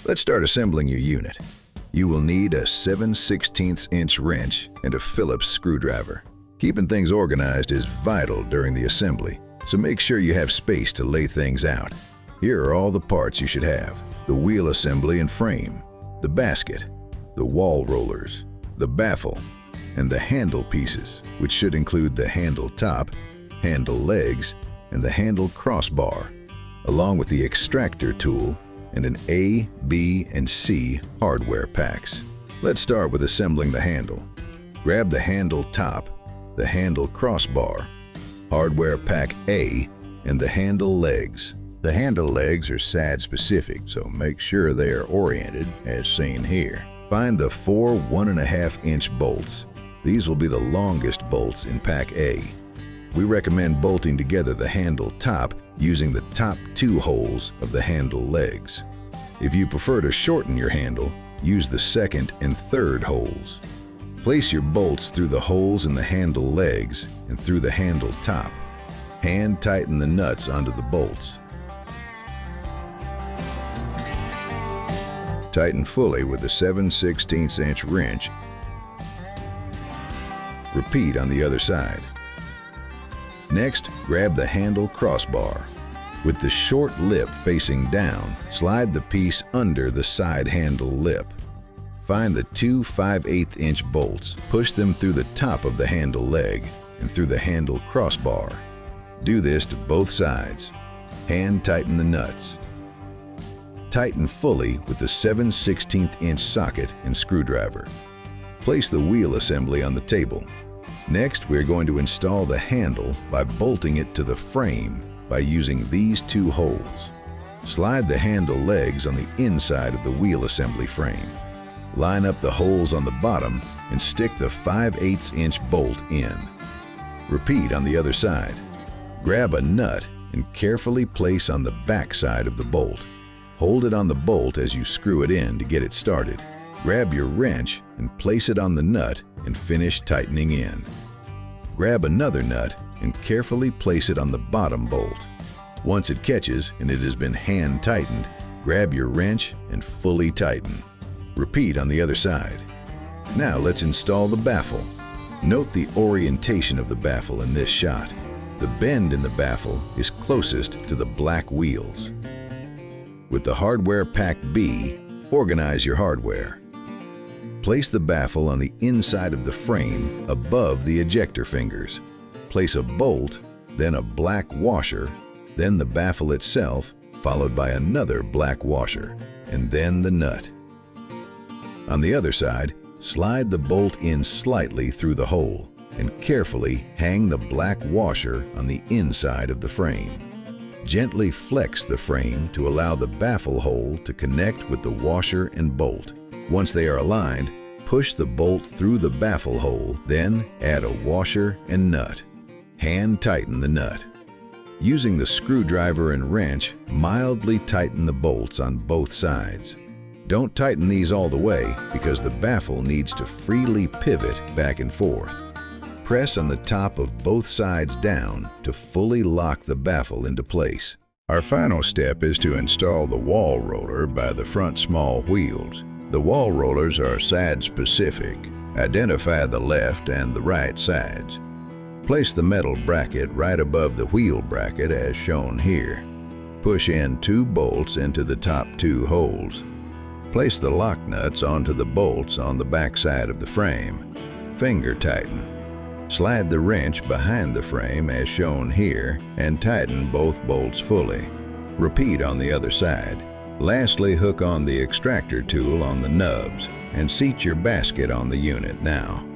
Let's start assembling your unit. You will need a 7/16" wrench and a Phillips screwdriver. Keeping things organized is vital during the assembly, so make sure you have space to lay things out. Here are all the parts you should have: the wheel assembly and frame, the basket, the wall rollers, the baffle, and the handle pieces, which should include the handle top, handle legs, and the handle crossbar, along with the extractor tool and an A, B, and C hardware packs. Let's start with assembling the handle. Grab the handle top, the handle crossbar, hardware pack A, and the handle legs. The handle legs are SAD specific, so make sure they are oriented as seen here. Find the 4 1.5" bolts. These will be the longest bolts in pack A. We recommend bolting together the handle top using the top 2 holes of the handle legs. If you prefer to shorten your handle, use the 2nd and 3rd holes. Place your bolts through the holes in the handle legs and through the handle top. Hand tighten the nuts onto the bolts. Tighten fully with the 7/16" wrench. Repeat on the other side. Next, grab the handle crossbar. With the short lip facing down, slide the piece under the side handle lip. Find the 2 5/8" bolts, push them through the top of the handle leg and through the handle crossbar. Do this to both sides. Hand tighten the nuts. Tighten fully with the 7/16" socket and screwdriver. Place the wheel assembly on the table. Next, we are going to install the handle by bolting it to the frame by using these 2 holes. Slide the handle legs on the inside of the wheel assembly frame. Line up the holes on the bottom and stick the 5/8" bolt in. Repeat on the other side. Grab a nut and carefully place on the back side of the bolt. Hold it on the bolt as you screw it in to get it started. Grab your wrench and place it on the nut and finish tightening in. Grab another nut and carefully place it on the bottom bolt. Once it catches and it has been hand tightened, grab your wrench and fully tighten. Repeat on the other side. Now let's install the baffle. Note the orientation of the baffle in this shot. The bend in the baffle is closest to the black wheels. With the hardware pack B, organize your hardware. Place the baffle on the inside of the frame above the ejector fingers. Place a bolt, then a black washer, then the baffle itself, followed by another black washer, and then the nut. On the other side, slide the bolt in slightly through the hole and carefully hang the black washer on the inside of the frame. Gently flex the frame to allow the baffle hole to connect with the washer and bolt. Once they are aligned, push the bolt through the baffle hole, then add a washer and nut. Hand tighten the nut. Using the screwdriver and wrench, mildly tighten the bolts on both sides. Don't tighten these all the way because the baffle needs to freely pivot back and forth. Press on the top of both sides down to fully lock the baffle into place. Our final step is to install the wall roller by the front small wheels. The wall rollers are SAD specific. Identify the left and the right sides. Place the metal bracket right above the wheel bracket as shown here. Push in 2 bolts into the top 2 holes. Place the lock nuts onto the bolts on the back side of the frame. Finger tighten. Slide the wrench behind the frame as shown here and tighten both bolts fully. Repeat on the other side. Lastly, hook on the extractor tool on the nubs and seat your basket on the unit now.